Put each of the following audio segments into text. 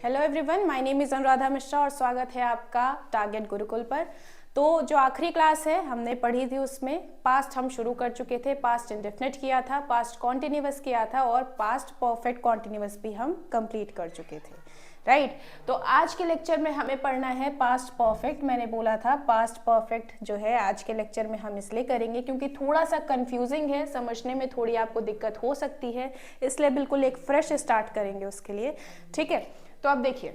Hello everyone, my name is Anuradha Mishra और स्वागत है आपका टारगेट गुरुकुल पर। तो जो आखिरी क्लास है हमने पढ़ी थी उसमें पास्ट हम शुरू कर चुके थे, पास्ट इंडेफिनिट किया था, पास्ट कॉन्टिन्यूअस किया था और पास्ट परफेक्ट कॉन्टिन्यूअस भी हम कंप्लीट कर चुके थे, राइट। तो आज के लेक्चर में हमें पढ़ना है पास्ट परफेक्ट। मैंने बोला था पास्ट परफेक्ट जो है आज के लेक्चर में हम इसलिए करेंगे क्योंकि थोड़ा सा कंफ्यूजिंग है, समझने में थोड़ी आपको दिक्कत हो सकती है, इसलिए बिल्कुल एक फ्रेश स्टार्ट करेंगे उसके लिए, ठीक है। तो अब देखिए,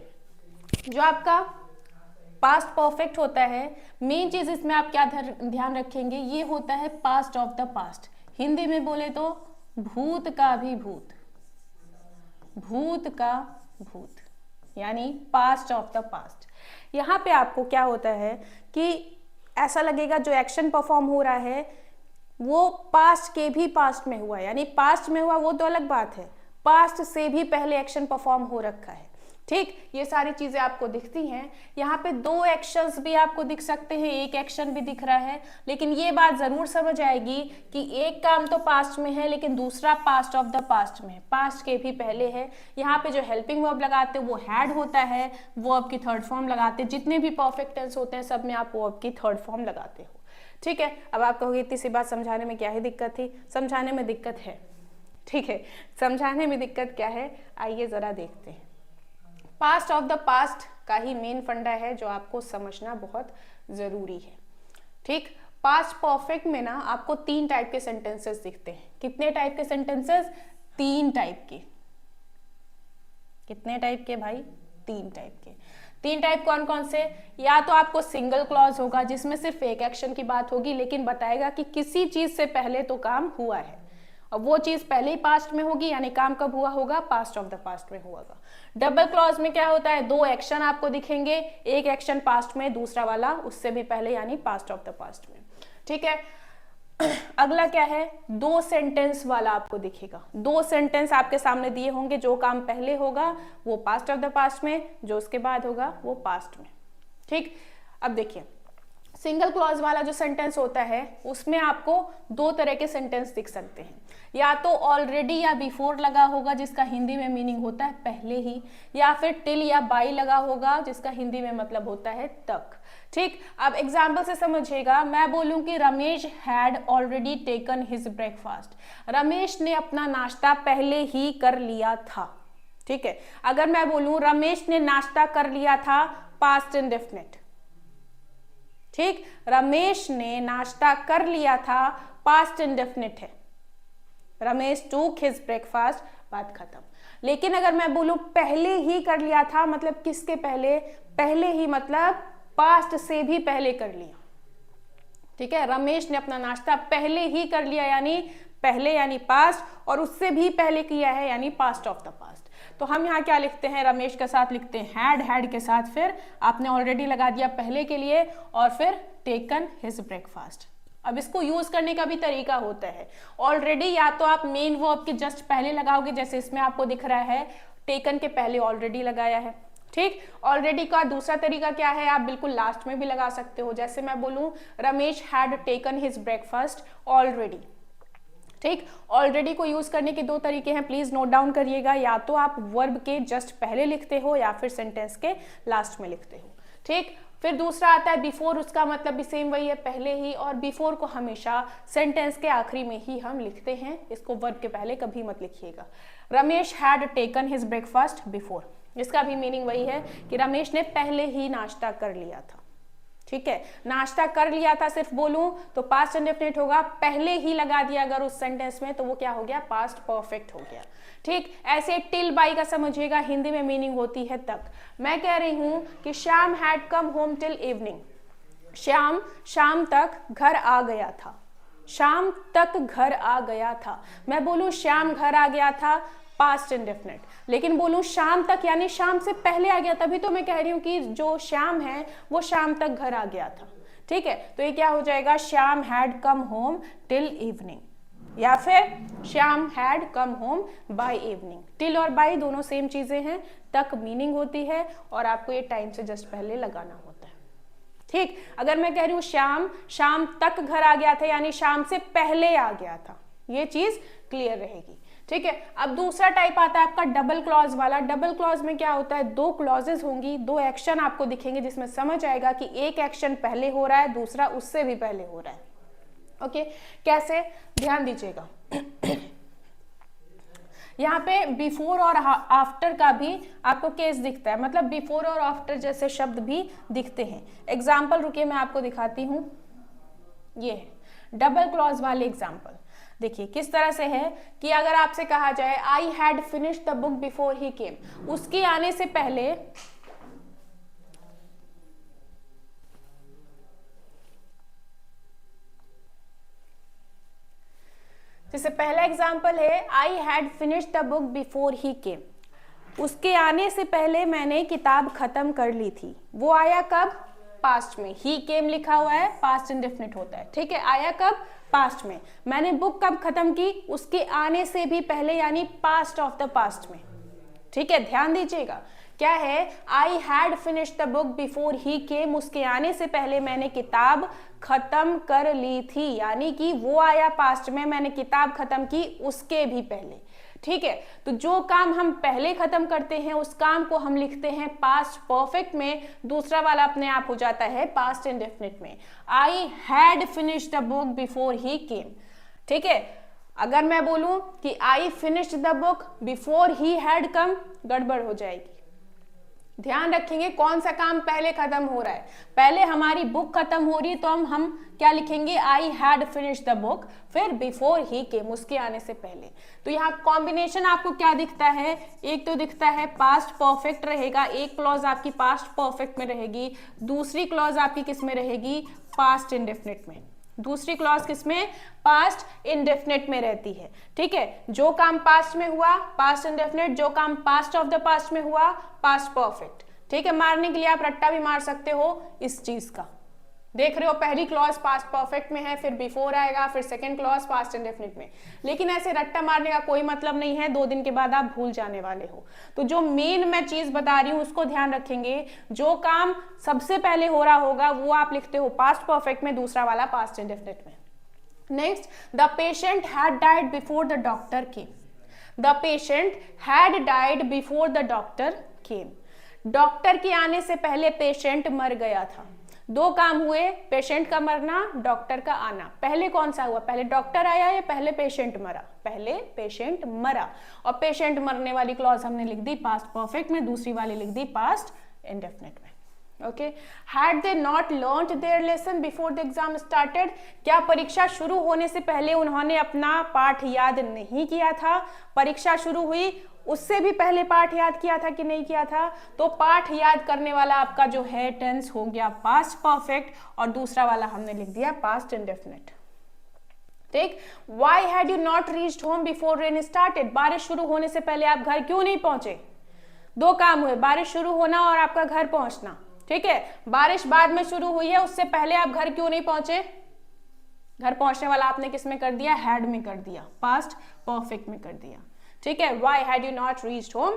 जो आपका पास्ट परफेक्ट होता है, मेन चीज इसमें आप क्या ध्यान रखेंगे, ये होता है past of the past. Hindi में बोले तो भूत का भी भूत, भूत का भूत, यानी पास्ट ऑफ द पास्ट। यहाँ पे आपको क्या होता है कि ऐसा लगेगा जो एक्शन परफॉर्म हो रहा है वो पास्ट के भी पास्ट में हुआ है, यानी पास्ट में हुआ वो तो अलग बात है, पास्ट से भी पहले एक्शन परफॉर्म हो रखा है, ठीक। ये सारी चीजें आपको दिखती हैं। यहाँ पे दो एक्शंस भी आपको दिख सकते हैं, एक एक्शन भी दिख रहा है, लेकिन ये बात जरूर समझ आएगी कि एक काम तो पास्ट में है लेकिन दूसरा पास्ट ऑफ द पास्ट में है, पास्ट के भी पहले है। यहाँ पे जो हेल्पिंग वर्ब लगाते हो वो हैड होता है, वो आपकी थर्ड फॉर्म लगाते हैं। जितने भी परफेक्ट टेंस होते हैं सब में आप वो आपकी थर्ड फॉर्म लगाते हो, ठीक है। अब आप कहोगे इतनी सी बात समझाने में क्या ही दिक्कत थी? समझाने में दिक्कत है, ठीक है। समझाने में दिक्कत क्या है, आइए जरा देखते हैं। पास्ट ऑफ द पास्ट का ही मेन फंडा है जो आपको समझना बहुत जरूरी है, ठीक। पास्ट परफेक्ट में ना आपको 3 टाइप के सेंटेंसेस दिखते हैं। कितने टाइप के सेंटेंसेस? 3 टाइप के। कितने टाइप के भाई? 3 टाइप के। 3 टाइप कौन कौन से? या तो आपको सिंगल क्लॉज होगा जिसमें सिर्फ एक एक्शन की बात होगी लेकिन बताएगा कि किसी चीज से पहले तो काम हुआ है और वो चीज पहले ही पास्ट में होगी, यानी काम कब हुआ होगा? पास्ट ऑफ द पास्ट में होगा। डबल क्लॉज में क्या होता है? 2 एक्शन आपको दिखेंगे, एक एक्शन पास्ट में, दूसरा वाला उससे भी पहले यानी पास्ट ऑफ द पास्ट में, ठीक है। अगला क्या है? 2 सेंटेंस वाला आपको दिखेगा। 2 सेंटेंस आपके सामने दिए होंगे, जो काम पहले होगा वो पास्ट ऑफ द पास्ट में, जो उसके बाद होगा वो पास्ट में, ठीक। अब देखिए, सिंगल क्लॉज वाला जो सेंटेंस होता है उसमें आपको 2 तरह के सेंटेंस दिख सकते हैं। या तो ऑलरेडी या बिफोर लगा होगा जिसका हिंदी में मीनिंग होता है पहले ही, या फिर टिल या बाई लगा होगा जिसका हिंदी में मतलब होता है तक, ठीक। अब एग्जाम्पल से समझिएगा, मैं बोलूं कि Ramesh had already taken his breakfast. Ramesh ने अपना नाश्ता पहले ही कर लिया था, ठीक है। अगर मैं बोलूं रमेश ने नाश्ता कर लिया था, पास्ट इंडेफिनिट, ठीक। रमेश ने नाश्ता कर लिया था, पास्ट इंडेफिनिट है। रमेश टूक हिज ब्रेकफास्ट, बात खत्म। लेकिन अगर मैं बोलूं पहले ही कर लिया था, मतलब किसके पहले? पहले ही मतलब पास्ट से भी पहले कर लिया, ठीक है। रमेश ने अपना नाश्ता पहले ही कर लिया, यानी पहले यानी पास्ट, और उससे भी पहले किया है यानी पास्ट ऑफ द पास्ट। तो हम यहाँ क्या लिखते हैं? रमेश के साथ लिखते हैं हैड, हैड के साथ फिर आपने ऑलरेडी लगा दिया पहले के लिए, और फिर टेकन हिज ब्रेकफास्ट। अब इसको यूज करने का भी तरीका होता है। ऑलरेडी या तो आप मेन वर्ब के जस्ट पहले लगाओगे, जैसे इसमें आपको दिख रहा है टेकन के पहले ऑलरेडी लगाया है, ठीक। ऑलरेडी का दूसरा तरीका क्या है? आप बिल्कुल लास्ट में भी लगा सकते हो। जैसे मैं बोलूं Ramesh had taken his breakfast already, ठीक। ऑलरेडी को यूज करने के 2 तरीके हैं, प्लीज नोट डाउन करिएगा। या तो आप वर्ब के जस्ट पहले लिखते हो या फिर सेंटेंस के लास्ट में लिखते हो, ठीक। फिर दूसरा आता है बिफोर, उसका मतलब भी सेम वही है, पहले ही, और बिफोर को हमेशा सेंटेंस के आखिरी में ही हम लिखते हैं, इसको वर्ब के पहले कभी मत लिखिएगा। Ramesh had taken his breakfast before, इसका भी मीनिंग वही है कि रमेश ने पहले ही नाश्ता कर लिया था, ठीक है। नाश्ता कर लिया था सिर्फ बोलूं तो पास्ट इंडेफिनिट होगा, पहले ही लगा दिया अगर उस सेंटेंस में तो वो क्या हो गया? पास्ट परफेक्ट हो गया, ठीक। ऐसे टिल बाई का समझिएगा, हिंदी में मीनिंग होती है तक। मैं कह रही हूं कि Shyam had come home till evening, Shyam शाम तक घर आ गया था, शाम तक घर आ गया था। मैं बोलूं श्याम घर आ गया था, पास्ट इंडेफिनिट, लेकिन बोलूं शाम तक यानी शाम से पहले आ गया, तभी तो मैं कह रही हूं कि जो श्याम है वो शाम तक घर आ गया था, ठीक है। तो ये क्या हो जाएगा? Shyam had come home till evening, या फिर Shyam had come home by evening. Till और बाय दोनों सेम चीजें हैं, तक मीनिंग होती है और आपको ये टाइम से जस्ट पहले लगाना होता है, ठीक। अगर मैं कह रही हूँ श्याम शाम तक घर आ गया था, यानी शाम से पहले आ गया था, ये चीज क्लियर रहेगी, ठीक है। अब दूसरा टाइप आता है आपका डबल क्लॉज वाला। डबल क्लॉज में क्या होता है, दो क्लॉजेस होंगी, दो एक्शन आपको दिखेंगे जिसमें समझ आएगा कि एक एक्शन पहले हो रहा है, दूसरा उससे भी पहले हो रहा है। ओके, कैसे, ध्यान दीजिएगा। यहाँ पे बिफोर और आफ्टर का भी आपको केस दिखता है, मतलब बिफोर और आफ्टर जैसे शब्द भी दिखते हैं। एग्जाम्पल रुकिए मैं आपको दिखाती हूँ, ये है डबल क्लॉज वाले एग्जाम्पल। देखिए किस तरह से है कि अगर आपसे कहा जाए I had finished the book before he came, उसके आने से पहले, जैसे पहला एग्जाम्पल है I had finished the book before he came, उसके आने से पहले मैंने किताब खत्म कर ली थी। वो आया कब, पास्ट में। ही केम लिखा हुआ है, पास्ट इंडेफिनिट होता है, ठीक है। आया कब, पास्ट में। मैंने बुक कब खत्म की, उसके आने से भी पहले, यानी पास्ट ऑफ द पास्ट में, ठीक है। ध्यान दीजिएगा क्या है, I had finished the book before he came, उसके आने से पहले मैंने किताब खत्म कर ली थी, यानी कि वो आया पास्ट में, मैंने किताब खत्म की उसके भी पहले, ठीक है। तो जो काम हम पहले खत्म करते हैं उस काम को हम लिखते हैं पास्ट परफेक्ट में, दूसरा वाला अपने आप हो जाता है पास्ट इंडेफिनिट में। I had finished the book before he came, ठीक है। अगर मैं बोलूं कि I finished the book before he had come, गड़बड़ हो जाएगी। ध्यान रखेंगे कौन सा काम पहले खत्म हो रहा है। पहले हमारी बुक खत्म हो रही है तो हम क्या लिखेंगे, आई हैड फिनिश्ड द बुक, फिर बिफोर ही केम, उसके आने से पहले। तो यहाँ कॉम्बिनेशन आपको क्या दिखता है, एक तो दिखता है पास्ट परफेक्ट रहेगा, एक क्लॉज आपकी पास्ट परफेक्ट में रहेगी, दूसरी क्लॉज आपकी किस में रहेगी, पास्ट इंडेफिनिट में। दूसरी क्लॉज किसमें, पास्ट इंडेफिनिट में रहती है, ठीक है। जो काम पास्ट में हुआ पास्ट इंडेफिनिट, जो काम पास्ट ऑफ द पास्ट में हुआ पास्ट परफेक्ट, ठीक है। मारने के लिए आप रट्टा भी मार सकते हो इस चीज का। देख रहे हो पहली क्लॉज पास्ट परफेक्ट में है, फिर बिफोर आएगा, फिर सेकंड क्लॉज पास्ट इंडेफिनिट में। लेकिन ऐसे रट्टा मारने का कोई मतलब नहीं है, 2 दिन के बाद आप भूल जाने वाले हो। तो जो मेन मैं चीज बता रही हूं उसको ध्यान रखेंगे, जो काम सबसे पहले हो रहा होगा वो आप लिखते हो पास्ट परफेक्ट में, दूसरा वाला पास्ट इंडेफिनिट में। Next, the patient had died before the doctor came. The patient had died before the doctor came, doctor के आने से पहले पेशेंट मर गया था। दो काम हुए, पेशेंट का मरना, डॉक्टर का आना। पहले कौन सा हुआ, पहले डॉक्टर आया या पहले पेशेंट मरा, पहले पेशेंट मरा। और पेशेंट मरने वाली क्लॉज हमने लिख दी पास्ट परफेक्ट में, दूसरी वाली लिख दी पास्ट इंडेफिनिट में। Okay, had they not learned there lesson before the exam started, क्या परीक्षा शुरू होने से पहले उन्होंने अपना पाठ याद नहीं किया था। परीक्षा शुरू हुई उससे भी पहले पाठ याद किया था कि नहीं किया था। तो पाठ याद करने वाला आपका जो है टेंस हो गया पास्ट परफेक्ट, और दूसरा वाला हमने लिख दिया पास्ट इंडेफिनिट, ठीक। Why had you not reached home before rain started, बारिश शुरू होने से पहले आप घर क्यों नहीं पहुंचे। दो काम हुए, बारिश शुरू होना और आपका घर पहुंचना, ठीक है। बारिश बाद में शुरू हुई है, उससे पहले आप घर क्यों नहीं पहुंचे। घर पहुंचने वाला आपने किस में कर दिया, हैड में कर दिया, पास्ट परफेक्ट में कर दिया, ठीक है। Why had you not reached home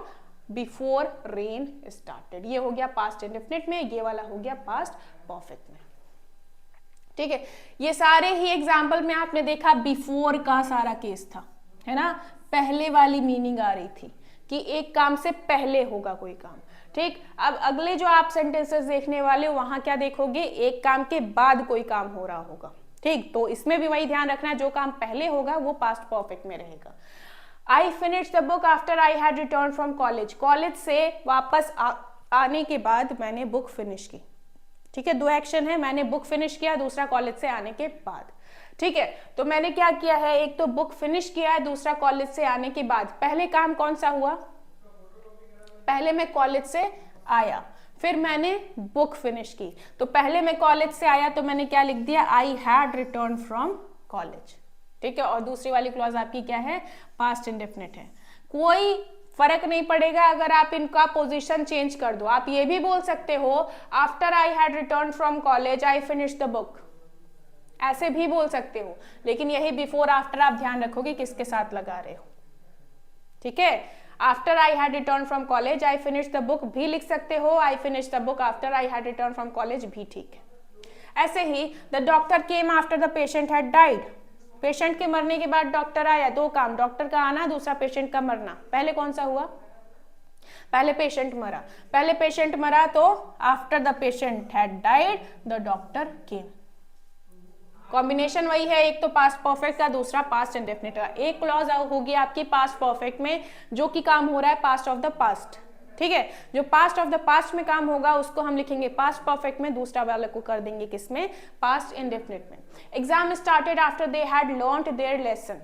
before rain started, ये हो गया पास्ट इंडेफिनिट में, ये वाला हो गया पास्ट परफेक्ट में, ठीक है। ये सारे ही एग्जाम्पल में आपने देखा बिफोर का सारा केस था, है ना। पहले वाली मीनिंग आ रही थी कि एक काम से पहले होगा कोई काम, ठीक। अब अगले जो आप सेंटेंसेस देखने वाले हो वहां क्या देखोगे, एक काम के बाद कोई काम हो रहा होगा, ठीक। तो इसमें भी वही ध्यान रखना, जो काम पहले होगा वो पास्ट परफेक्ट में रहेगा। I finished the book after I had returned from college, college से वापस आने के बाद मैंने बुक फिनिश की, ठीक है। दो एक्शन है, मैंने बुक फिनिश किया, दूसरा कॉलेज से आने के बाद, ठीक है। तो मैंने क्या किया है, एक तो बुक फिनिश किया है, दूसरा कॉलेज से आने के बाद। पहले काम कौन सा हुआ, पहले मैं कॉलेज से आया, फिर मैंने बुक फिनिश की। तो पहले मैं कॉलेज से आया तो मैंने क्या लिख दिया, आई हैड रिटर्न फ्रॉम कॉलेज, ठीक है। और दूसरी वाली क्लॉज आपकी क्या है, पास्ट इंडेफिनिट है। कोई फर्क नहीं पड़ेगा अगर आप इनका पोजीशन चेंज कर दो। आप ये भी बोल सकते हो after I had return from college I finish the book, ऐसे भी बोल सकते हो। लेकिन यही बिफोर आफ्टर आप ध्यान रखोगे किसके साथ लगा रहे हो, ठीक है। After I had return from college I finish the book भी लिख सकते हो, I finish the book after I had return from college भी ठीक है। ऐसे ही the doctor came after the patient had died, patient के मरने के बाद डॉक्टर आया, दो काम, डॉक्टर का आना, दूसरा पेशेंट का मरना। पहले कौन सा हुआ? पहले पेशेंट मरा। पहले पेशेंट मरा तो after the patient had died the doctor came. Combination वही है, एक तो पास्ट परफेक्ट का, दूसरा पास्ट इंडेफिनिट का। एक क्लॉज होगी आपकी पास्ट परफेक्ट में जो कि काम हो रहा है पास्ट ऑफ द पास्ट, ठीक है। जो पास्ट ऑफ द पास्ट में काम होगा उसको हम लिखेंगे पास्ट परफेक्ट में, दूसरा वाले को कर देंगे किसमें? पास्ट इंडेफिनिट में। Exam started after they had learned there lesson.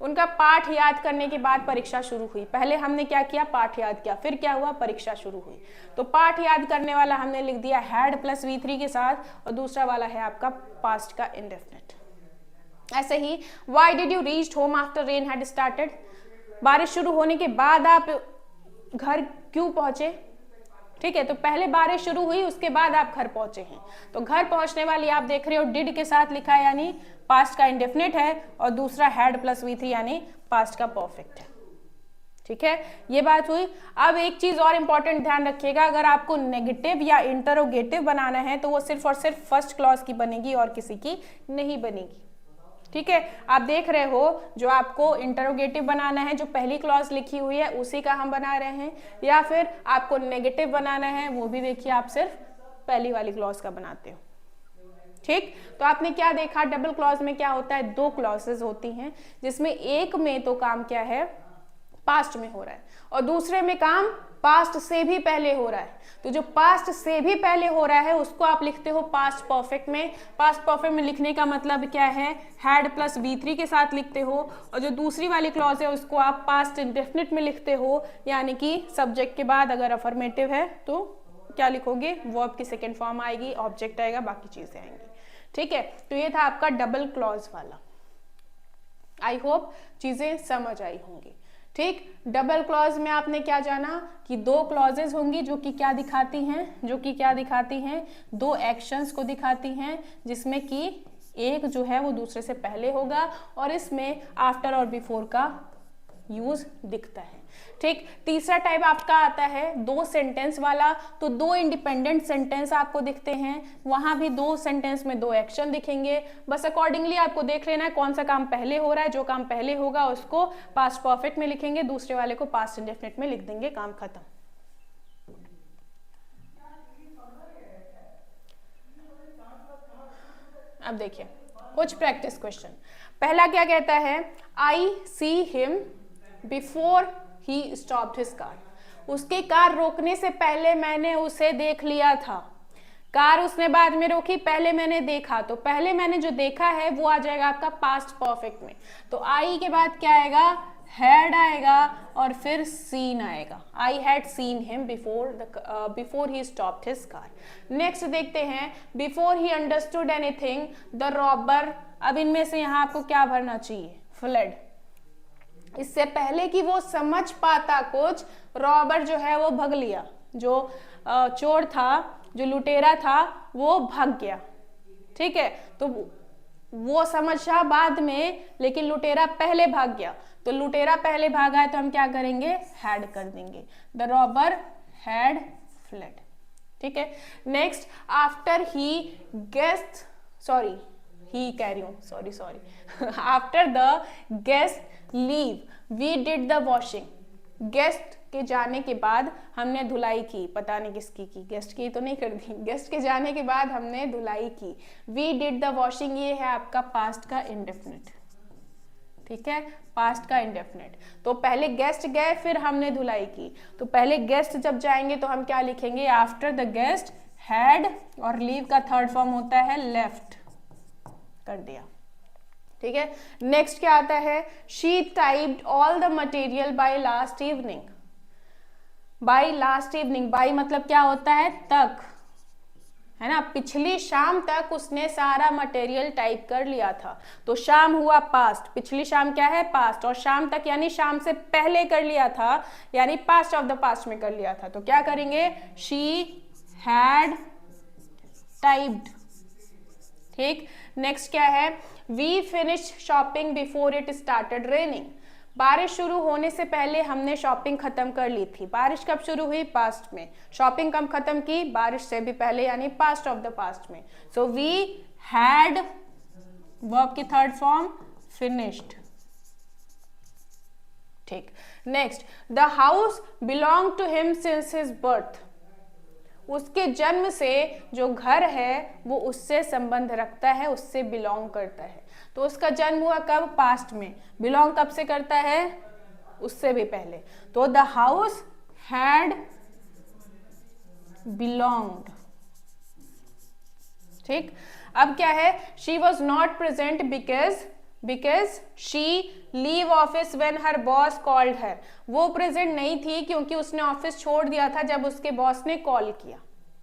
उनका पाठ याद करने के बाद परीक्षा शुरू हुई। पहले हमने क्या किया? पाठ याद किया, फिर क्या हुआ? परीक्षा शुरू हुई। तो पाठ याद करने वाला हमने लिख दिया हैड प्लस V3 के साथ, और दूसरा वाला है आपका पास्ट का इंडेफिनिट। ऐसे ही why did you reach home after rain had started? बारिश शुरू होने के बाद आप घर क्यों पहुंचे? ठीक है, तो पहले बारिश शुरू हुई, उसके बाद आप घर पहुंचे हैं। तो घर पहुंचने वाली आप देख रहे हो डिड के साथ लिखा है, यानी पास्ट का इंडेफिनिट है, और दूसरा हैड प्लस V3 यानी पास्ट का परफेक्ट है। ठीक है, ये बात हुई। अब एक चीज और इंपॉर्टेंट ध्यान रखिएगा, अगर आपको नेगेटिव या इंटरोगेटिव बनाना है तो वो सिर्फ और सिर्फ फर्स्ट क्लॉज की बनेगी और किसी की नहीं बनेगी। ठीक है, आप देख रहे हो जो आपको इंटरोगेटिव बनाना है, जो पहली क्लॉज लिखी हुई है उसी का हम बना रहे हैं, या फिर आपको नेगेटिव बनाना है वो भी देखिए आप सिर्फ पहली वाली क्लॉज का बनाते हो। ठीक, तो आपने क्या देखा, डबल क्लॉज में क्या होता है? दो क्लॉजेज होती हैं, जिसमें एक में तो काम क्या है? पास्ट में हो रहा है, और दूसरे में काम पास्ट से भी पहले हो रहा है। तो जो पास्ट से भी पहले हो रहा है उसको आप लिखते हो पास्ट परफेक्ट में। पास्ट परफेक्ट में लिखने का मतलब क्या है? हैड प्लस V3 के साथ लिखते हो, और जो दूसरी वाली क्लॉज है उसको आप पास्ट इंडेफिनिट में लिखते हो, यानी कि सब्जेक्ट के बाद अगर अफर्मेटिव है तो क्या लिखोगे? वर्ब की सेकेंड फॉर्म आएगी, ऑब्जेक्ट आएगा, बाकी चीजें आएंगी। ठीक है, तो ये था आपका डबल क्लॉज वाला। आई होप चीजें समझ आई होंगी। ठीक, डबल क्लॉज में आपने क्या जाना कि दो क्लॉजेज होंगी जो कि क्या दिखाती हैं? दो एक्शंस को दिखाती हैं, जिसमें कि एक जो है वो दूसरे से पहले होगा, और इसमें आफ्टर और बिफोर का यूज दिखता है। ठीक, तीसरा टाइप आपका आता है दो सेंटेंस वाला। तो दो इंडिपेंडेंट सेंटेंस आपको दिखते हैं, वहां भी दो सेंटेंस में दो एक्शन दिखेंगे। बस अकॉर्डिंगली आपको देख लेना है कौन सा काम पहले हो रहा है। जो काम पहले होगा उसको पास्ट परफेक्ट में लिखेंगे, दूसरे वाले को पास्ट इंडेफिनिट में लिख देंगे, काम खत्म। अब देखिए कुछ प्रैक्टिस क्वेश्चन। पहला क्या कहता है? I see him before he stopped his car. उसके कार रोकने से पहले मैंने उसे देख लिया था। कार उसने बाद में रोकी, पहले मैंने देखा, तो पहले मैंने जो देखा है वो आ जाएगा आपका पास्ट परफेक्ट में। तो आई के बाद क्या आएगा? हैड आएगा, और फिर सीन आएगा। I had seen him before he stopped his car. Next देखते हैं, before he understood anything the robber. अब इनमें से यहाँ आपको क्या भरना चाहिए? फ्लड। इससे पहले कि वो समझ पाता कुछ, रॉबर जो है वो भाग लिया। जो चोर था, जो लुटेरा था, वो भाग गया। ठीक है, तो वो समझा बाद में, लेकिन लुटेरा पहले भाग गया। तो लुटेरा पहले भागा है तो हम क्या करेंगे? हैड कर देंगे। The robber had fled. ठीक है, next, after he guest, sorry he carry on, sorry after the guest leave we did the washing. Guest के जाने के बाद हमने धुलाई की, पता नहीं किसकी की, गेस्ट की तो नहीं कर दी, गेस्ट के जाने के बाद हमने धुलाई की। वी डिड द वॉशिंग, ये है आपका पास्ट का इंडेफिनिट। ठीक है, पास्ट का इंडेफिनिट। तो पहले गेस्ट गए, फिर हमने धुलाई की। तो पहले गेस्ट जब जाएंगे तो हम क्या लिखेंगे? आफ्टर द गेस्ट हैड, और लीव का थर्ड फॉर्म होता है लेफ्ट, कर दिया। ठीक है, नेक्स्ट क्या आता है? She typed all the material by last evening. By last evening, by मतलब क्या होता है? तक, है ना? पिछली शाम तक उसने सारा मटेरियल टाइप कर लिया था। तो शाम हुआ पास्ट, पिछली शाम क्या है? पास्ट, और शाम तक यानी शाम से पहले कर लिया था, यानी पास्ट ऑफ द पास्ट में कर लिया था। तो क्या करेंगे? She had typed. ठीक, नेक्स्ट क्या है? We finish shopping before it started raining. बारिश शुरू होने से पहले हमने शॉपिंग खत्म कर ली थी। बारिश कब शुरू हुई? पास्ट में। शॉपिंग कब खत्म की? बारिश से भी पहले, यानी पास्ट ऑफ द पास्ट में। सो वी हैड वर्ब की थर्ड फॉर्म फिनिश्ड। ठीक, next, the house belong to him since his birth. उसके जन्म से जो घर है वो उससे संबंध रखता है, उससे बिलोंग करता है। तो उसका जन्म हुआ कब? पास्ट में। बिलोंग कब से करता है? उससे भी पहले। तो द हाउस हैड बिलोंग्ड। ठीक, अब क्या है? She was not present because she leave office when her boss called her. वो प्रेजेंट नहीं थी क्योंकि उसने ऑफिस छोड़ दिया था जब उसके बॉस ने कॉल किया।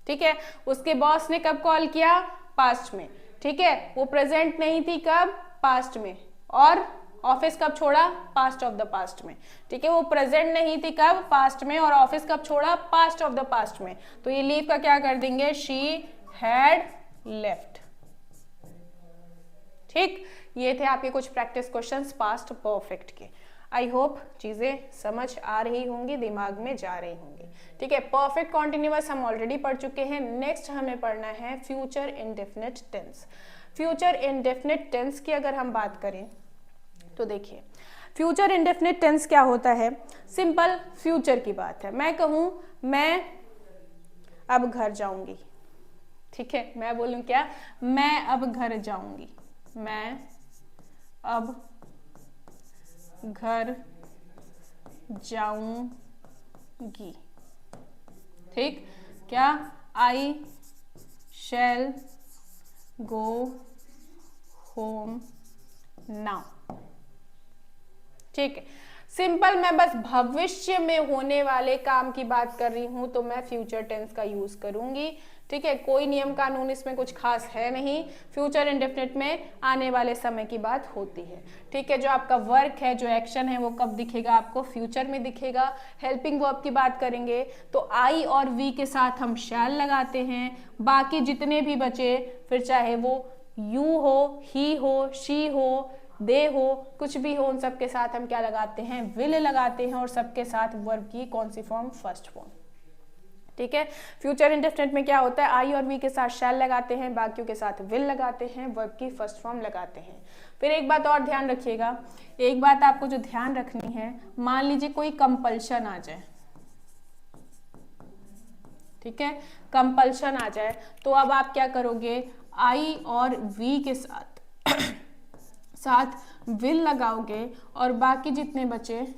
ठीक है, उसके बॉस ने कब कॉल किया? पास्ट में। ठीक है, वो प्रेजेंट नहीं थी कब? पास्ट में। और ऑफिस कब छोड़ा? पास्ट ऑफ द पास्ट में। ठीक है, वो प्रेजेंट नहीं थी कब? पास्ट में। और ऑफिस कब छोड़ा? पास्ट ऑफ द पास्ट में। तो ये लीव का क्या कर देंगे? She had left. ठीक, ये थे आपके कुछ प्रैक्टिस क्वेश्चंस पास्ट परफेक्ट के। आई होप चीजें समझ आ रही होंगी, दिमाग में जा रही होंगी। ठीक है, परफेक्ट कॉन्टिन्यूअस हम ऑलरेडी पढ़ चुके हैं। नेक्स्ट हमें पढ़ना है future indefinite tense. Future indefinite tense की अगर हम बात करें तो देखिए, फ्यूचर इंडेफिनिट टेंस क्या होता है? सिंपल फ्यूचर की बात है। मैं कहूं मैं अब घर जाऊंगी। ठीक है, मैं बोलूं क्या? मैं अब घर जाऊंगी। मैं अब घर जाऊंगी। ठीक, क्या? आई शैल गो होम नाउ। ठीक है, सिंपल मैं बस भविष्य में होने वाले काम की बात कर रही हूं तो मैं फ्यूचर टेंस का यूज करूंगी। ठीक है, कोई नियम कानून इसमें कुछ खास है नहीं। फ्यूचर इंडेफिनिट में आने वाले समय की बात होती है। ठीक है, जो आपका वर्क है, जो एक्शन है, वो कब दिखेगा? आपको फ्यूचर में दिखेगा। हेल्पिंग वर्ब की बात करेंगे तो आई और वी के साथ हम शैल लगाते हैं। बाकी जितने भी बचे, फिर चाहे वो यू हो, ही हो, शी हो, दे हो, कुछ भी हो, उन सब के साथ हम क्या लगाते हैं? विल लगाते हैं। और सबके साथ वर्ब की कौन सी फॉर्म? First form. ठीक है, फ्यूचर इंडेफिनिट में क्या होता है? आई और वी के साथ शैल लगाते हैं, बाकियों के साथ विल लगाते हैं, वर्ब की फर्स्ट फॉर्म लगाते हैं। फिर एक बात और ध्यान रखिएगा, एक बात आपको जो ध्यान रखनी है, मान लीजिए कोई कंपल्शन आ जाए। ठीक है, कंपल्शन आ जाए तो अब आप क्या करोगे? आई और वी के साथ विल लगाओगे और बाकी जितने बचे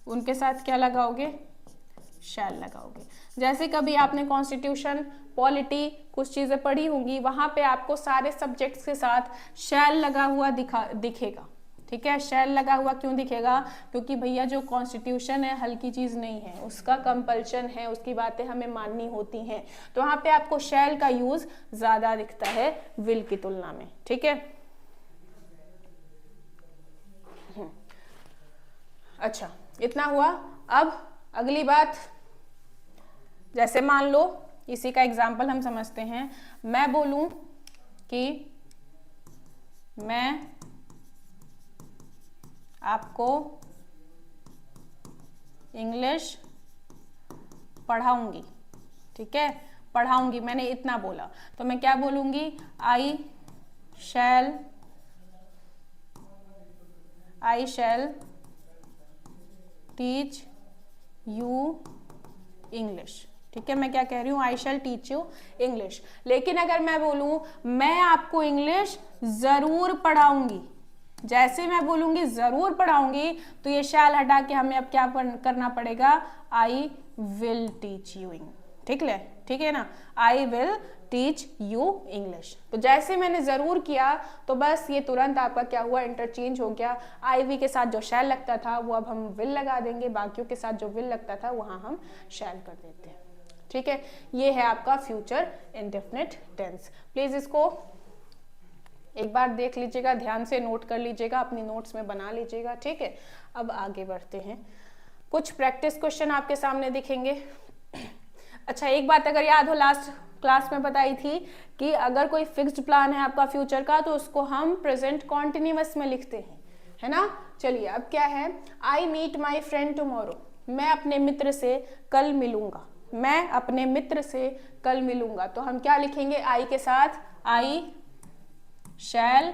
उनके साथ क्या लगाओगे? शैल लगाओगे। जैसे कभी आपने कॉन्स्टिट्यूशन, पॉलिटी कुछ चीजें पढ़ी होंगी, वहां पे आपको सारे सब्जेक्ट्स के साथ शैल लगा हुआ दिखेगा। ठीक है, शैल लगा हुआ क्यों दिखेगा? क्योंकि भैया जो कॉन्स्टिट्यूशन है हल्की चीज नहीं है, उसका कंपल्शन है, उसकी बातें हमें माननी होती हैं। तो वहां पे आपको शैल का यूज ज्यादा दिखता है विल की तुलना में। ठीक है, अच्छा इतना हुआ। अब अगली बात, जैसे मान लो इसी का एग्जाम्पल हम समझते हैं। मैं बोलूं कि मैं आपको इंग्लिश पढ़ाऊंगी। ठीक है, पढ़ाऊंगी, मैंने इतना बोला तो मैं क्या बोलूंगी? आई शैल टीच यू इंग्लिश। ठीक है, मैं क्या कह रही हूँ? आई शैल टीच यू इंग्लिश। लेकिन अगर मैं बोलूं मैं आपको इंग्लिश जरूर पढ़ाऊंगी, जैसे मैं बोलूंगी जरूर पढ़ाऊंगी, तो ये शैल हटा के हमें अब क्या करना पड़ेगा? I will teach you English. ठीक है ना, I will teach you English. तो जैसे मैंने जरूर किया तो बस ये तुरंत आपका क्या हुआ? इंटरचेंज हो गया। आई वी के साथ जो शैल लगता था वो अब हम विल लगा देंगे, बाकियों के साथ जो विल लगता था वहां हम शैल कर देते हैं। ठीक है, ये है आपका फ्यूचर इंडेफिनिट टेंस। प्लीज इसको एक बार देख लीजिएगा, ध्यान से नोट कर लीजिएगा, अपनी नोट्स में बना लीजिएगा। ठीक है, अब आगे बढ़ते हैं। कुछ प्रैक्टिस क्वेश्चन आपके सामने दिखेंगे। अच्छा, एक बात अगर याद हो, लास्ट क्लास में बताई थी कि अगर कोई फिक्स्ड प्लान है आपका फ्यूचर का तो उसको हम प्रेजेंट कॉन्टिन्यूअस में लिखते हैं, है ना। चलिए अब क्या है? I meet my friend tomorrow. मैं अपने मित्र से कल मिलूंगा। मैं अपने मित्र से कल मिलूंगा, तो हम क्या लिखेंगे? आई के साथ आई शैल,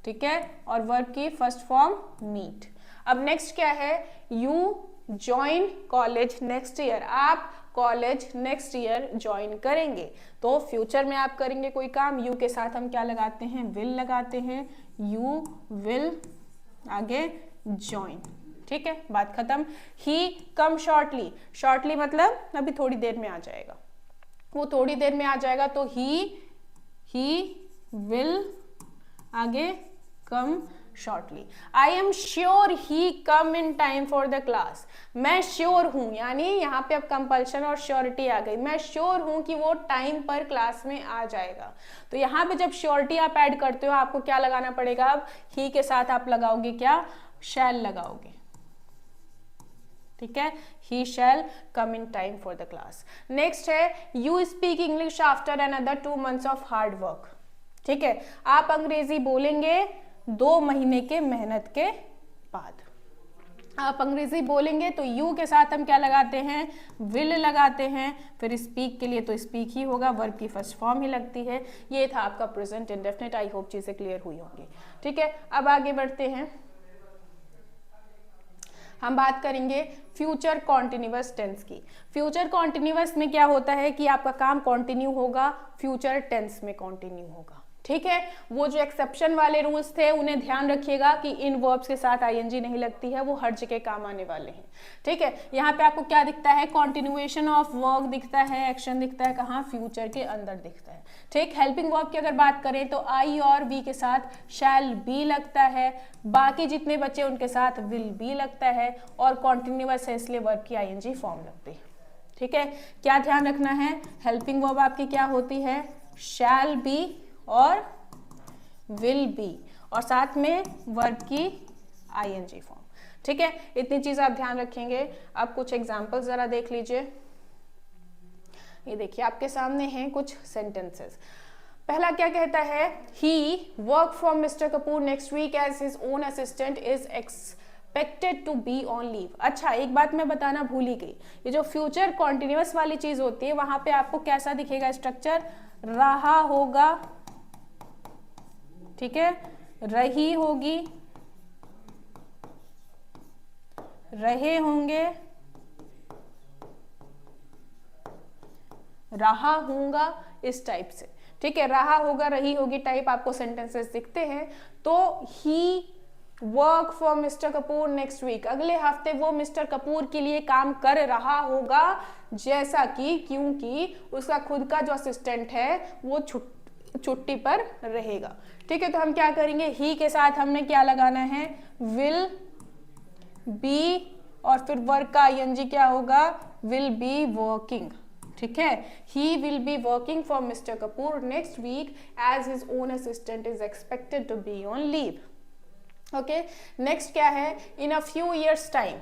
ठीक है, और वर्ब की फर्स्ट फॉर्म मीट। अब नेक्स्ट क्या है, you join college next year, आप कॉलेज नेक्स्ट ईयर ज्वाइन करेंगे। तो फ्यूचर में आप करेंगे कोई काम, यू के साथ हम क्या लगाते हैं, विल लगाते हैं, यू विल आगे ज्वाइन, ठीक है, बात खत्म। ही कम शॉर्टली, शॉर्टली मतलब अभी थोड़ी देर में आ जाएगा, वो थोड़ी देर में आ जाएगा, तो ही विल आगे come shortly. I am sure he come in time for the class, मैं श्योर हूं, यानी यहाँ पे अब कंपल्शन और श्योरिटी आ गई, मैं श्योर हूं कि वो टाइम पर क्लास में आ जाएगा। तो यहाँ पे जब श्योरिटी आप ऐड करते हो आपको क्या लगाना पड़ेगा, अब ही के साथ आप लगाओगे क्या, शैल लगाओगे, ठीक है, he shall come in time for the class. Next है you speak English after another 2 months of hard work, ठीक है, आप अंग्रेजी बोलेंगे 2 महीने के मेहनत के बाद। आप अंग्रेजी बोलेंगे तो यू के साथ हम क्या लगाते हैं, विल लगाते हैं, फिर स्पीक के लिए तो स्पीक ही होगा, वर्ब की फर्स्ट फॉर्म ही लगती है। ये था आपका प्रेजेंट इंडेफिनिट, आई होप चीजें क्लियर हुई होंगी, ठीक है। अब आगे बढ़ते हैं, हम बात करेंगे फ्यूचर कॉन्टिन्यूअस टेंस की। फ्यूचर कॉन्टिन्यूअस में क्या होता है कि आपका काम कॉन्टिन्यू होगा, फ्यूचर टेंस में कॉन्टिन्यू होगा, ठीक है। वो जो एक्सेप्शन वाले रूल्स थे उन्हें ध्यान रखिएगा कि इन वर्ब्स के साथ आईएनजी नहीं लगती है, वो हर जगह काम आने वाले हैं, ठीक है। यहाँ पे आपको क्या दिखता है, कॉन्टिन्यूएशन ऑफ वर्क दिखता है, एक्शन दिखता है कहाँ, फ्यूचर के अंदर दिखता है, ठीक। हेल्पिंग वर्ब की अगर बात करें तो आई और वी के साथ शैल बी लगता है, बाकी जितने बचे उनके साथ विल बी लगता है, और कॉन्टिन्यूअस है इसलिए वर्ब की आईएनजी फॉर्म लगती है, ठीक है। क्या ध्यान रखना है, हेल्पिंग वर्ब आपकी क्या होती है, शैल बी और विल बी, और साथ में वर्ब की आईएनजी फॉर्म, ठीक है। इतनी चीज आप ध्यान रखेंगे। अब कुछ एग्जांपल्स जरा देख लीजिए। ये देखिए आपके सामने हैं कुछ सेंटेंसेस। पहला क्या कहता है, he work from Mister Kapoor next week as his own assistant is expected to be on leave. अच्छा, एक बात मैं बताना भूल ही गई, ये जो फ्यूचर कॉन्टिन्यूअस वाली चीज होती है वहां पे आपको कैसा दिखेगा स्ट्रक्चर, रहा होगा, ठीक है, रही होगी, रहे होंगे, रहा होगा, इस टाइप से, ठीक है। रहा होगा, रही होगी टाइप आपको सेंटेंसेस दिखते हैं। तो he work for mister Kapoor next week, अगले हफ्ते वो मिस्टर कपूर के लिए काम कर रहा होगा, जैसा कि, क्योंकि उसका खुद का जो असिस्टेंट है वो छुट्टी पर रहेगा, ठीक है। तो हम क्या करेंगे, ही के साथ हमने क्या लगाना है, विल बी, और फिर वर्क का आईएनजी क्या होगा, विल बी वर्किंग, ठीक है। He will be working for mister Kapoor next week as his own assistant is expected to be on leave. Okay, next क्या है, in a few years time,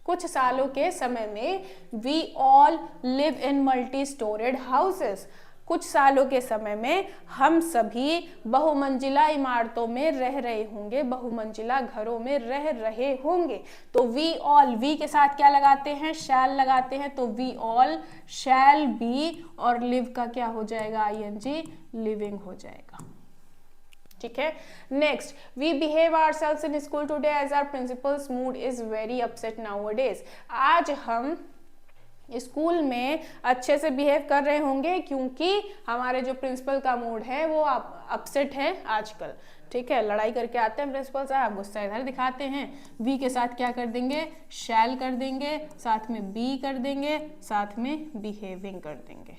कुछ सालों के समय में, we all live in multi storeyed houses, कुछ सालों के समय में हम सभी बहुमंजिला इमारतों में रह रहे होंगे, बहुमंजिला घरों में रह रहे होंगे। तो वी ऑल, वी के साथ क्या लगाते हैं, शैल लगाते हैं, तो वी ऑल शैल बी, और लिव का क्या हो जाएगा, आईएनजी, लिविंग हो जाएगा, ठीक है। Next, we behave ourselves in school today as our principal's mood is very upset nowadays. आज हम स्कूल में अच्छे से बिहेव कर रहे होंगे क्योंकि हमारे जो प्रिंसिपल का मूड है वो अपसेट है आजकल, ठीक है। लड़ाई करके आते हैं प्रिंसिपल साहब, गुस्सा इधर दिखाते हैं, वी के साथ क्या कर देंगे, शैल कर देंगे, साथ में बी कर देंगे, साथ में बिहेविंग कर देंगे,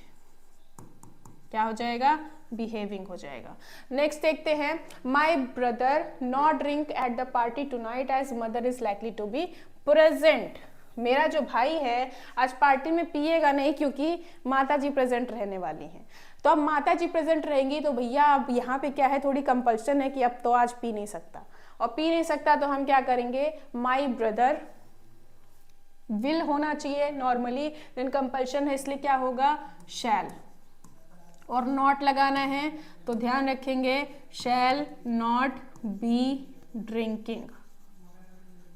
क्या हो जाएगा, बिहेविंग हो जाएगा। नेक्स्ट देखते हैं, my brother not drink at the party tonight as mother is likely to be present. मेरा जो भाई है आज पार्टी में पिएगा नहीं क्योंकि माता जी प्रेजेंट रहने वाली हैं। तो अब माता जी प्रेजेंट रहेंगी तो भैया अब यहाँ पे क्या है, थोड़ी कंपल्शन है कि अब तो आज पी नहीं सकता, और पी नहीं सकता तो हम क्या करेंगे, माई ब्रदर, विल होना चाहिए नॉर्मली, देन कंपल्शन है इसलिए क्या होगा, शैल, और नॉट लगाना है तो ध्यान रखेंगे, shall not be drinking,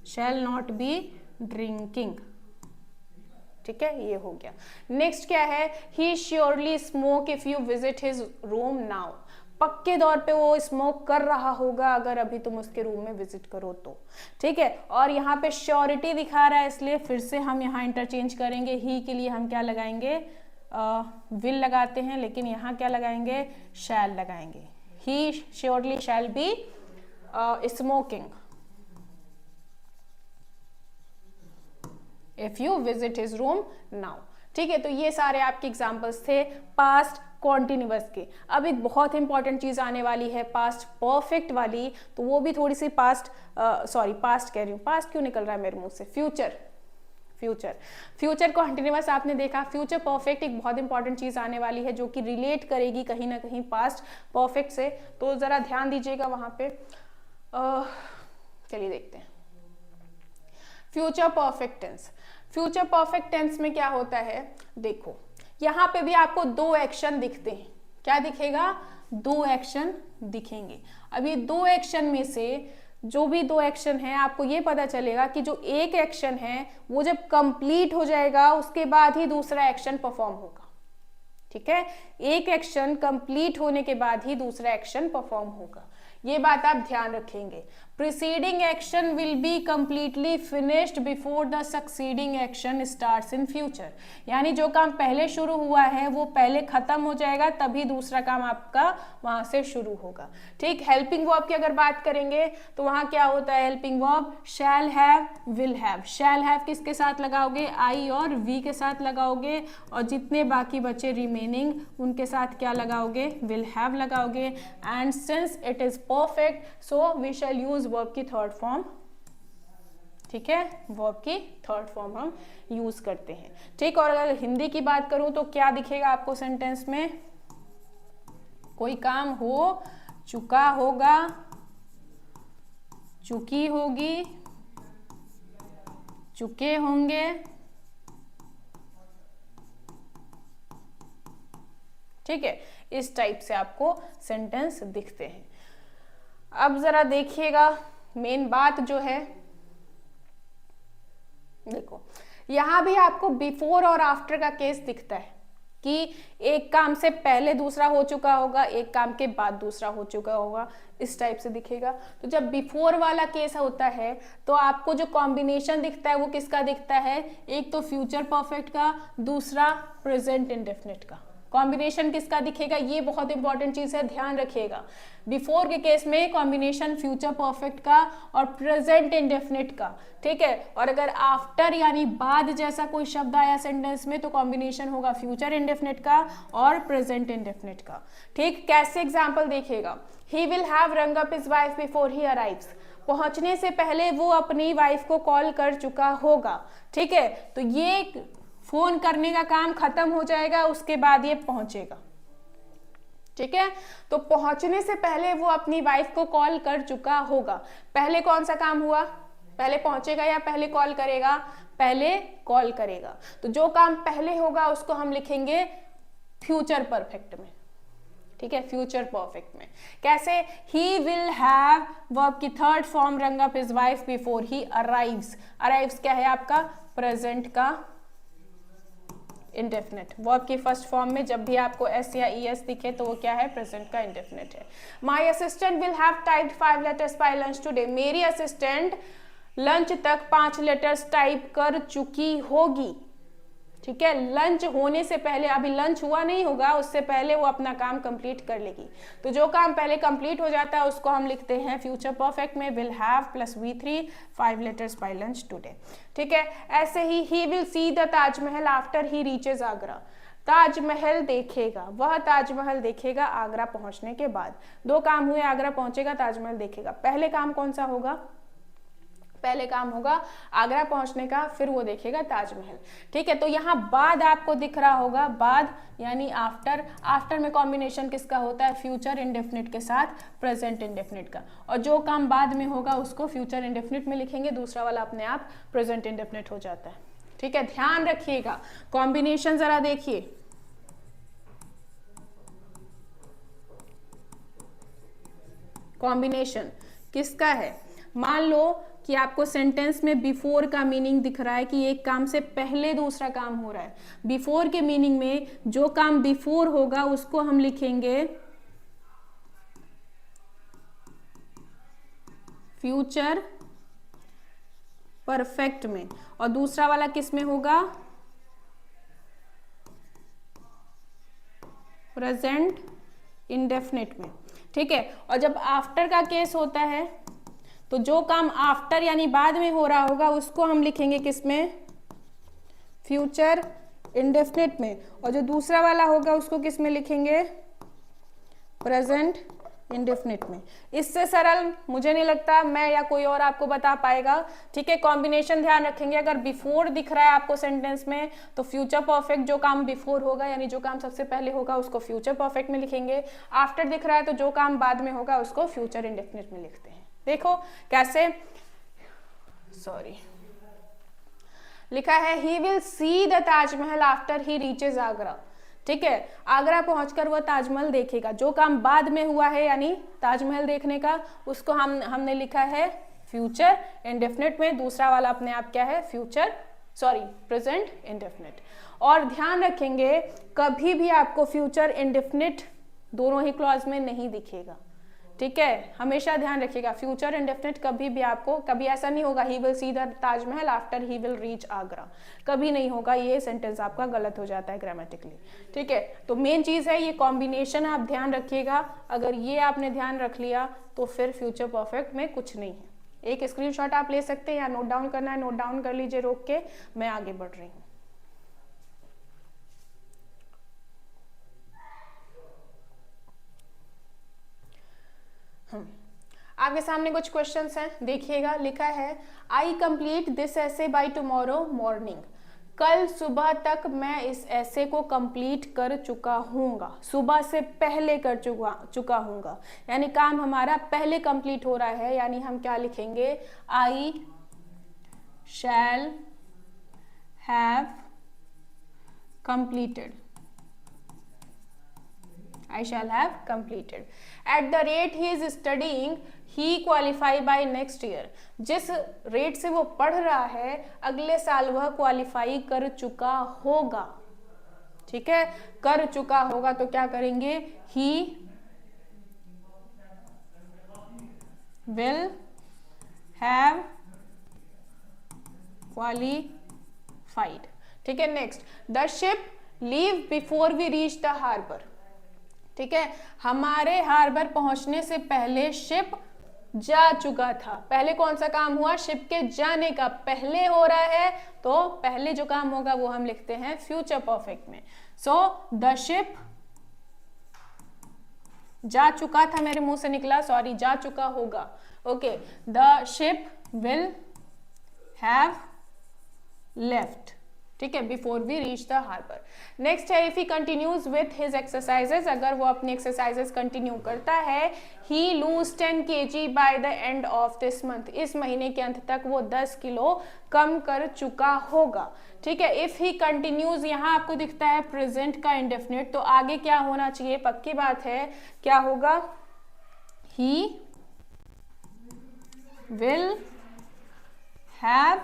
shall not be drinking, ठीक है, ये हो गया। नेक्स्ट क्या है, ही surely smoke if you visit his room now. पक्के तौर पे वो स्मोक कर रहा होगा अगर अभी तुम उसके रूम में विजिट करो तो, ठीक है। और यहाँ पे श्योरिटी दिखा रहा है, इसलिए फिर से हम यहाँ इंटरचेंज करेंगे। ही के लिए हम क्या लगाएंगे, विल लगाते हैं, लेकिन यहाँ क्या लगाएंगे, शैल लगाएंगे। ही surely shall be smoking if you visit his room now, ठीक है। तो ये सारे आपके एग्जाम्पल्स थे पास्ट कॉन्टिन्यूअस के। अब एक बहुत इंपॉर्टेंट चीज आने वाली है पास्ट परफेक्ट वाली, तो वो भी थोड़ी सी पास्ट पास्ट कह रही हूँ, पास्ट क्यों निकल रहा है मेरे मुंह से, फ्यूचर कॉन्टिन्यूअस आपने देखा। फ्यूचर परफेक्ट एक बहुत इंपॉर्टेंट चीज आने वाली है जो कि रिलेट करेगी कहीं ना कहीं पास्ट परफेक्ट से, तो जरा ध्यान दीजिएगा वहां पे। चलिए देखते हैं future perfect tense. Future perfect tense में क्या होता है, देखो यहाँ पे भी आपको दो एक्शन दिखते हैं। क्या दिखेगा, दो एक्शन दिखेंगे। अब ये दो एक्शन में से जो भी दो एक्शन है, आपको ये पता चलेगा कि जो एक एक्शन है वो जब कंप्लीट हो जाएगा उसके बाद ही दूसरा एक्शन परफॉर्म होगा, ठीक है। एक एक्शन कंप्लीट होने के बाद ही दूसरा एक्शन परफॉर्म होगा, ये बात आप ध्यान रखेंगे। Preceding action will be completely finished before the succeeding action starts in future, यानी जो काम पहले शुरू हुआ है वो पहले खत्म हो जाएगा, तभी दूसरा काम आपका वहां से शुरू होगा, ठीक। हेल्पिंग वर्ब की अगर बात करेंगे तो वहां क्या होता है, helping verb shall have, will have. Shall have किसके साथ लगाओगे, आई और वी के साथ लगाओगे, और जितने बाकी बचे रिमेनिंग उनके साथ क्या लगाओगे, विल हैव लगाओगे। And since it is perfect so we shall use verb की थर्ड फॉर्म, ठीक है, वर्ब की थर्ड फॉर्म हम यूज करते हैं, ठीक। और अगर हिंदी की बात करूं तो क्या दिखेगा आपको सेंटेंस में, कोई काम हो चुका होगा, चुकी होगी, चुके होंगे, ठीक है। इस टाइप से आपको सेंटेंस दिखते हैं। अब जरा देखिएगा मेन बात जो है, देखो यहां भी आपको बिफोर और आफ्टर का केस दिखता है कि एक काम से पहले दूसरा हो चुका होगा, एक काम के बाद दूसरा हो चुका होगा, इस टाइप से दिखेगा। तो जब बिफोर वाला केस होता है तो आपको जो कॉम्बिनेशन दिखता है वो किसका दिखता है, एक तो फ्यूचर परफेक्ट का, दूसरा प्रेजेंट इंडेफिनिट का। कॉम्बिनेशन किसका दिखेगा, ये बहुत इंपॉर्टेंट चीज है, ध्यान रखिएगा। बिफोर के केस में कॉम्बिनेशन फ्यूचर परफेक्ट का और प्रेजेंट इंडेफिनिट का, ठीक है। और अगर आफ्टर यानी बाद जैसा कोई शब्द आया सेंटेंस में तो कॉम्बिनेशन होगा फ्यूचर इंडेफिनिट का और प्रेजेंट इंडेफिनिट का, ठीक। कैसे एग्जाम्पल देखिएगा, ही विल हैव रंग up his wife before he arrives, पहुंचने से पहले वो अपनी वाइफ को कॉल कर चुका होगा, ठीक है। तो ये फोन करने का काम खत्म हो जाएगा, उसके बाद ये पहुंचेगा, ठीक है। तो पहुंचने से पहले वो अपनी वाइफ को कॉल कर चुका होगा। पहले कौन सा काम हुआ, पहले पहुंचेगा या पहले कॉल करेगा, पहले कॉल करेगा। तो जो काम पहले होगा उसको हम लिखेंगे फ्यूचर परफेक्ट में, ठीक है, फ्यूचर परफेक्ट में। कैसे, ही विल हैव वर्ब की थर्ड फॉर्म रंग up his wife before he arrives. Arrives क्या है आपका, प्रेजेंट का इंडेफिनिट। वर्ब की फर्स्ट फॉर्म में जब भी आपको एस या ई एस दिखे तो वो क्या है, प्रेजेंट का इंडेफिनिट है। My assistant will have typed 5 letters by lunch today, मेरी असिस्टेंट लंच तक 5 लेटर्स टाइप कर चुकी होगी, ठीक है। लंच होने से पहले, अभी लंच हुआ नहीं होगा, उससे पहले वो अपना काम कंप्लीट कर लेगी। तो जो काम पहले कंप्लीट हो जाता है उसको हम लिखते हैं फ्यूचर परफेक्ट में will have plus V3 5 letters by lunch today, ठीक है। ऐसे ही will see the Taj Mahal after he reaches Agra, Taj Mahal देखेगा, वह ताजमहल देखेगा आगरा पहुंचने के बाद। दो काम हुए, आगरा पहुंचेगा, ताजमहल देखेगा। पहले काम कौन सा होगा, पहले काम होगा आगरा पहुंचने का, फिर वो देखेगा ताजमहल, ठीक है। तो यहाँ बाद आपको दिख रहा होगा, बाद यानी आफ्टर। आफ्टर में कॉम्बिनेशन किसका होता है, फ्यूचर इंडेफिनिट के साथ प्रेजेंट इंडेफिनिट का, और जो काम बाद में होगा उसको फ्यूचर इंडेफिनिट में लिखेंगे, दूसरा वाला अपने आप प्रेजेंट इंडेफिनिट हो जाता है, ठीक है। ध्यान रखिएगा, कॉम्बिनेशन जरा देखिए, कॉम्बिनेशन किसका है। मान लो कि आपको सेंटेंस में बिफोर का मीनिंग दिख रहा है कि एक काम से पहले दूसरा काम हो रहा है। बिफोर के मीनिंग में जो काम बिफोर होगा उसको हम लिखेंगे फ्यूचर परफेक्ट में, और दूसरा वाला किस में होगा, प्रेजेंट इंडेफिनिट में। ठीक है, और जब आफ्टर का केस होता है तो जो काम आफ्टर यानी बाद में हो रहा होगा उसको हम लिखेंगे किस में, फ्यूचर इंडेफिनिट में, और जो दूसरा वाला होगा उसको किस में लिखेंगे, प्रेजेंट इंडेफिनिट में। इससे सरल मुझे नहीं लगता मैं या कोई और आपको बता पाएगा। ठीक है, कॉम्बिनेशन ध्यान रखेंगे, अगर बिफोर दिख रहा है आपको सेंटेंस में तो फ्यूचर परफेक्ट जो काम बिफोर होगा यानी जो काम सबसे पहले होगा उसको फ्यूचर परफेक्ट में लिखेंगे, आफ्टर दिख रहा है तो जो काम बाद में होगा उसको फ्यूचर इंडेफिनिट में लिखते हैं। देखो कैसे, सॉरी, लिखा है he will see the Taj Mahal after he reaches Agra. ठीक है, आगरा पहुंचकर वह ताजमहल देखेगा। जो काम बाद में हुआ है यानी ताजमहल देखने का उसको हमने लिखा है फ्यूचर इंडेफिनिट में, दूसरा वाला अपने आप क्या है, फ्यूचर प्रेजेंट इंडेफिनिट। और ध्यान रखेंगे कभी भी आपको फ्यूचर इंडेफिनिट दोनों ही क्लॉज में नहीं दिखेगा। ठीक है, हमेशा ध्यान रखिएगा फ्यूचर इंडेफिनिट कभी भी आपको, कभी ऐसा नहीं होगा he will see the Taj Mahal after he will reach Agra, कभी नहीं होगा, ये सेंटेंस आपका गलत हो जाता है ग्रामेटिकली। ठीक है, तो मेन चीज है ये कॉम्बिनेशन आप ध्यान रखिएगा, अगर ये आपने ध्यान रख लिया तो फिर फ्यूचर परफेक्ट में कुछ नहीं है। एक स्क्रीनशॉट आप ले सकते हैं या नोट डाउन करना है नोट डाउन कर लीजिए रोक के, मैं आगे बढ़ रही हूँ। आपके सामने कुछ क्वेश्चंस हैं, देखिएगा। लिखा है आई कंप्लीट दिस ऐसे बाय टुमारो मॉर्निंग, कल सुबह तक मैं इस ऐसे को कंप्लीट कर चुका हूँगा। सुबह से पहले कर चुका हूँगा यानी काम हमारा पहले कंप्लीट हो रहा है, यानी हम क्या लिखेंगे, I shall have completed, I shall have completed. At the rate he is studying, he qualify by next year. जिस रेट से वो पढ़ रहा है अगले साल वह क्वालिफाई कर चुका होगा। ठीक है, कर चुका होगा तो क्या करेंगे, he will have qualified। ठीक है, next, the ship leave before we reach the harbor। ठीक है, हमारे हार्बर पहुंचने से पहले शिप जा चुका था। पहले कौन सा काम हुआ, शिप के जाने का पहले हो रहा है तो पहले जो काम होगा वो हम लिखते हैं फ्यूचर परफेक्ट में। सो द शिप जा चुका था, मेरे मुंह से निकला, सॉरी, जा चुका होगा। Okay, the ship will have left. ठीक है, before we reach the harbour. Next है if he continues with his exercises, अगर वो अपनी एक्सरसाइजेस कंटिन्यू करता है, he lose 10 kg by the end of this month, इस महीने के अंत तक वो 10 किलो कम कर चुका होगा। ठीक है, इफ ही कंटिन्यूज यहाँ आपको दिखता है प्रेजेंट का इंडेफिनिट, तो आगे क्या होना चाहिए, पक्की बात है क्या होगा, he will have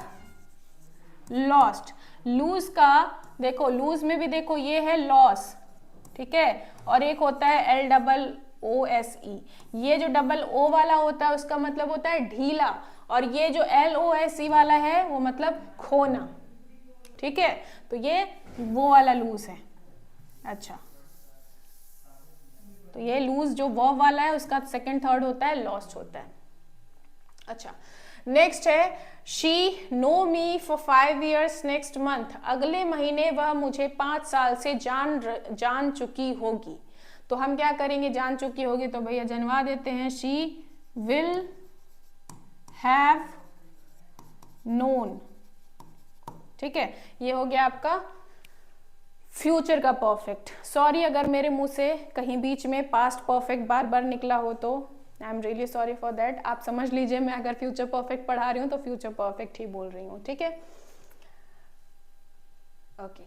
lost. Lose का देखो, लूज में भी देखो ये है लॉस। ठीक है, और एक होता है LOOSE, ये जो डबल ओ वाला होता है उसका मतलब होता है ढीला, और ये जो LOSE वाला है वो मतलब खोना। ठीक है, तो ये वो वाला लूज है। अच्छा, तो ये लूज जो वो वाला है उसका सेकंड थर्ड होता है लॉस्ट होता है। अच्छा, नेक्स्ट है she know me for 5 years next month, अगले महीने वह मुझे 5 साल से जान चुकी होगी। तो हम क्या करेंगे, जान चुकी होगी तो भैया जनवा देते हैं, शी विल हैव नोन। ठीक है, ये हो गया आपका फ्यूचर का परफेक्ट। सॉरी अगर मेरे मुंह से कहीं बीच में पास्ट परफेक्ट बार बार निकला हो तो I am really sorry for that. आप समझ लीजिए मैं अगर फ्यूचर परफेक्ट पढ़ा रही हूँ तो फ्यूचर परफेक्ट ही बोल रही हूँ। ठीक है, ओके।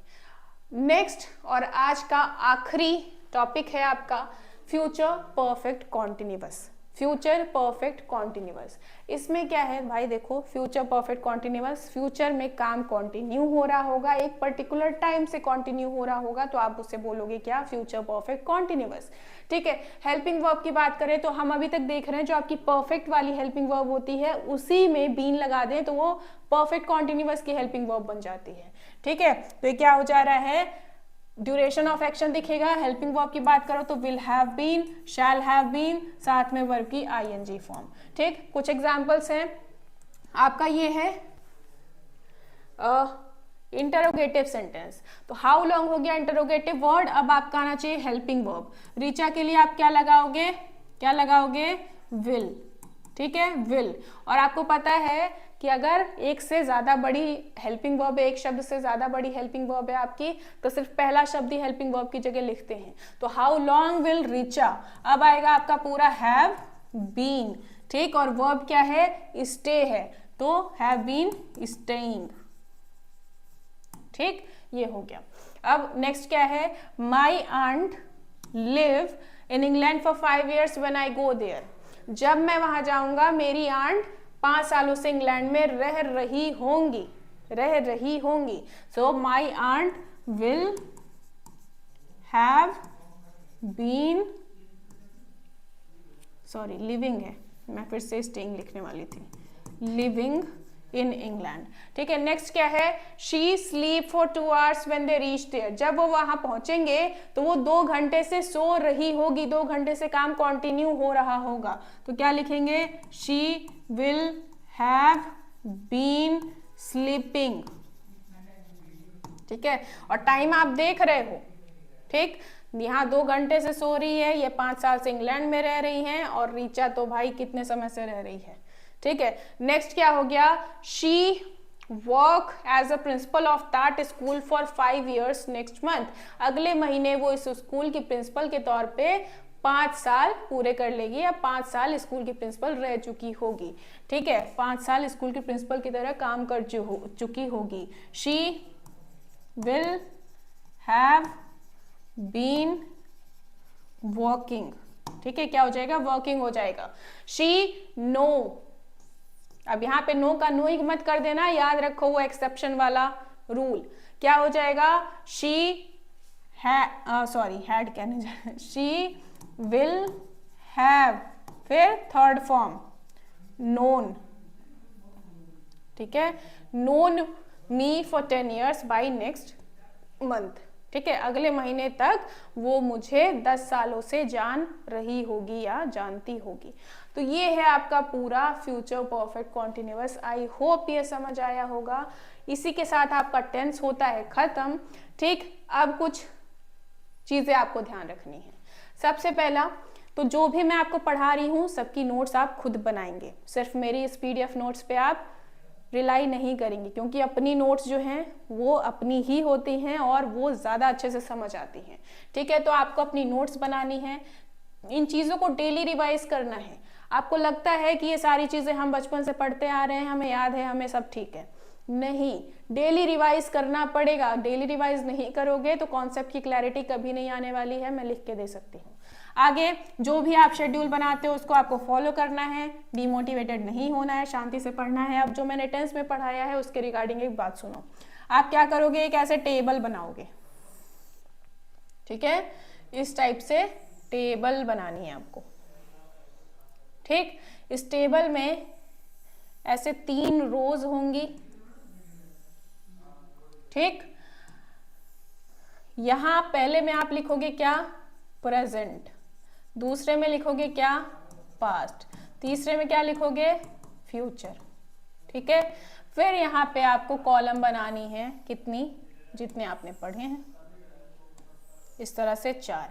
नेक्स्ट और आज का आखिरी टॉपिक है आपका future perfect continuous. Future perfect continuous. इसमें क्या है भाई, देखो फ्यूचर परफेक्ट कॉन्टिन्यूअस, फ्यूचर में काम कंटिन्यू हो रहा होगा, एक पर्टिकुलर टाइम से कंटिन्यू हो रहा होगा, तो आप उसे बोलोगे क्या, फ्यूचर परफेक्ट कॉन्टिन्यूअस। ठीक है, हेल्पिंग वर्ब की बात करें तो हम अभी तक देख रहे हैं जो आपकी परफेक्ट वाली हेल्पिंग वर्ब होती है उसी में बीन लगा दें तो वो परफेक्ट कॉन्टिन्यूअस की हेल्पिंग वर्ब बन जाती है। ठीक है, तो ये क्या हो जा रहा है, ड्यूरेशन ऑफ एक्शन दिखेगा। हेल्पिंग वर्ब की बात करो तो will have been, shall have been, साथ में वर्ब की आईएनजी फॉर्म। ठीक, कुछ एग्जांपल्स हैं आपका, ये है इंटरोगेटिव सेंटेंस। तो हाउ लॉन्ग हो गया इंटरोगेटिव वर्ड, अब आपका आना चाहिए हेल्पिंग वर्ब। रीचा के लिए आप क्या लगाओगे, क्या लगाओगे, विल। ठीक है, विल। और आपको पता है कि अगर एक से ज्यादा बड़ी हेल्पिंग वर्ब है, एक शब्द से ज्यादा बड़ी हेल्पिंग वर्ब है आपकी, तो सिर्फ पहला शब्द ही हेल्पिंग वर्ब की जगह लिखते हैं। तो हाउ लॉन्ग विल रीचा, अब आएगा आपका पूरा हैव बीन। ठीक, और वर्ब क्या है, स्टे है, तो हैव बीन स्टेइंग। ठीक, ये हो गया। अब नेक्स्ट क्या है, my aunt live in England for 5 years when I go there. जब मैं वहां जाऊंगा मेरी आंट 5 सालों से इंग्लैंड में रह रही होंगी, रह रही होंगी। So my aunt will have been, sorry living है, मैं फिर से स्टेइंग लिखने वाली थी, लिविंग इन इंग्लैंड। ठीक है, नेक्स्ट क्या है, she sleep for 2 hours when they reach there. जब वो वहां पहुंचेंगे तो वो 2 घंटे से सो रही होगी, 2 घंटे से काम कंटिन्यू हो रहा होगा। तो क्या लिखेंगे, she will have been sleeping. ठीक है, और टाइम आप देख रहे हो। ठीक, यहाँ 2 घंटे से सो रही है, ये 5 साल से इंग्लैंड में रह रही हैं, और रीचा तो भाई कितने समय से रह रही है। ठीक है, नेक्स्ट क्या हो गया, she work as a principal of that school for 5 years next month. अगले महीने वो इस स्कूल की प्रिंसिपल के तौर पे 5 साल पूरे कर लेगी, या 5 साल स्कूल की प्रिंसिपल रह चुकी होगी। ठीक है, 5 साल स्कूल की प्रिंसिपल की तरह काम कर चुकी होगी। She will have been working. ठीक है, क्या हो जाएगा, वर्किंग हो जाएगा। शी नो, अब यहाँ पे नो का नो ही मत कर देना, याद रखो वो एक्सेप्शन वाला रूल। क्या हो जाएगा, शी है, सॉरी हैड कहने जा, शी विल हैव, फिर थर्ड फॉर्म नोन। ठीक है, known me for 10 years by next month. ठीक है, अगले महीने तक वो मुझे 10 सालों से जान रही होगी या जानती होगी। तो ये है आपका पूरा future perfect continuous. I hope ये समझ आया होगा। इसी के साथ आपका टेंस होता है खत्म। ठीक, अब कुछ चीजें आपको ध्यान रखनी है। सबसे पहला तो जो भी मैं आपको पढ़ा रही हूँ सबकी नोट्स आप खुद बनाएंगे, सिर्फ मेरी इस PDF नोट्स पे आप रिलाई नहीं करेंगे, क्योंकि अपनी नोट्स जो हैं वो अपनी ही होती हैं और वो ज़्यादा अच्छे से समझ आती हैं। ठीक है, तो आपको अपनी नोट्स बनानी है, इन चीज़ों को डेली रिवाइज करना है। आपको लगता है कि ये सारी चीज़ें हम बचपन से पढ़ते आ रहे हैं, हमें याद है, हमें सब ठीक है, नहीं, डेली रिवाइज करना पड़ेगा। डेली रिवाइज नहीं करोगे तो कॉन्सेप्ट की क्लैरिटी कभी नहीं आने वाली है, मैं लिख के दे सकती हूँ। आगे जो भी आप शेड्यूल बनाते हो उसको आपको फॉलो करना है, डिमोटिवेटेड नहीं होना है, शांति से पढ़ना है। अब जो मैंने टेंस में पढ़ाया है उसके रिगार्डिंग एक बात सुनो। आप क्या करोगे, एक ऐसे टेबल बनाओगे। ठीक है, इस टाइप से टेबल बनानी है आपको। ठीक, इस टेबल में ऐसे 3 रोज होंगी। ठीक, यहां पहले में आप लिखोगे क्या, प्रेजेंट, दूसरे में लिखोगे क्या, पास्ट, तीसरे में क्या लिखोगे, फ्यूचर। ठीक है, फिर यहाँ पे आपको कॉलम बनानी है, कितनी, जितने आपने पढ़े हैं, इस तरह से 4।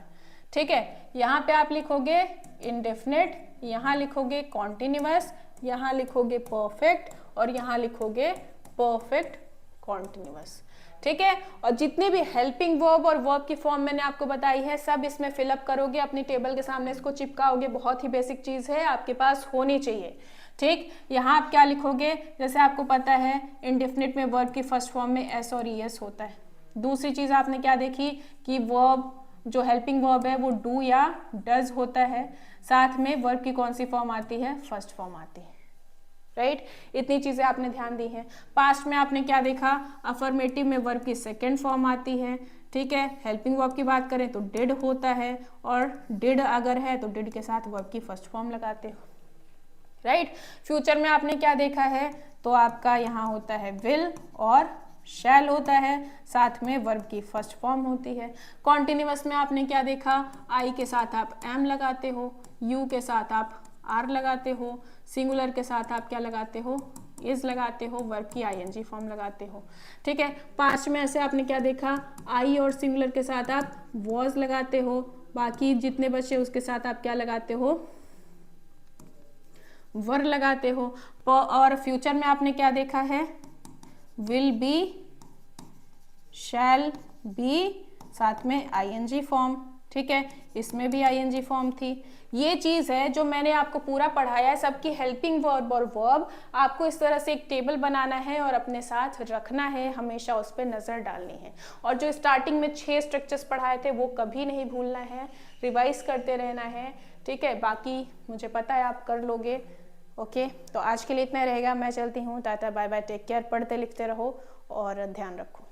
ठीक है, यहाँ पे आप लिखोगे इंडेफिनिट, यहाँ लिखोगे कॉन्टिन्यूअस, यहाँ लिखोगे परफेक्ट, और यहाँ लिखोगे परफेक्ट कॉन्टिन्यूअस। ठीक है, और जितने भी हेल्पिंग वर्ब और वर्ब की फॉर्म मैंने आपको बताई है सब इसमें फिलअप करोगे, अपनी टेबल के सामने इसको चिपकाओगे। बहुत ही बेसिक चीज है, आपके पास होनी चाहिए। ठीक, यहाँ आप क्या लिखोगे, जैसे आपको पता है इंडेफिनिट में वर्ब की फर्स्ट फॉर्म में एस और ईएस होता है। दूसरी चीज आपने क्या देखी कि वर्ब जो हेल्पिंग वर्ब है वो डू या डज होता है, साथ में वर्ब की कौन सी फॉर्म आती है, फर्स्ट फॉर्म आती है, राइट। इतनी चीजें आपने ध्यान दी हैं। पास्ट में आपने क्या देखा, अफर्मेटिव में वर्ब की सेकेंड फॉर्म आती है, ठीक है। हेल्पिंग वर्ब की बात करें तो डिड होता है, और डिड अगर है तो डिड के साथ वर्ब की फर्स्ट फॉर्म लगाते हो, राइट। फ्यूचर में आपने क्या देखा है, तो आपका यहाँ होता है विल और शैल होता है, साथ में वर्ब की फर्स्ट फॉर्म होती है। कॉन्टिन्यूअस में आपने क्या देखा, आई के साथ आप एम लगाते हो, यू के साथ आप आर लगाते हो, सिंगुलर के साथ आप क्या लगाते हो, इज लगाते हो, वर्ब की आईएनजी फॉर्म लगाते हो, ठीक है। पास्ट में ऐसे आपने क्या देखा, आई और सिंगुलर के साथ आप वॉज लगाते हो, बाकी जितने बचे उसके साथ आप क्या लगाते हो, वर लगाते हो। और फ्यूचर में आपने क्या देखा है, विल बी, शैल बी, साथ में आईएनजी फॉर्म, ठीक है। इसमें भी आईएनजी फॉर्म थी। ये चीज है जो मैंने आपको पूरा पढ़ाया है, सबकी हेल्पिंग वर्ब और वर्ब आपको इस तरह से एक टेबल बनाना है और अपने साथ रखना है, हमेशा उस पर नजर डालनी है। और जो स्टार्टिंग में 6 स्ट्रक्चर्स पढ़ाए थे वो कभी नहीं भूलना है, रिवाइज करते रहना है, ठीक है। बाकी मुझे पता है आप कर लोगे, ओके। तो आज के लिए इतना रहेगा, मैं चलती हूँ, tata bye bye, take care, पढ़ते लिखते रहो और ध्यान रखो।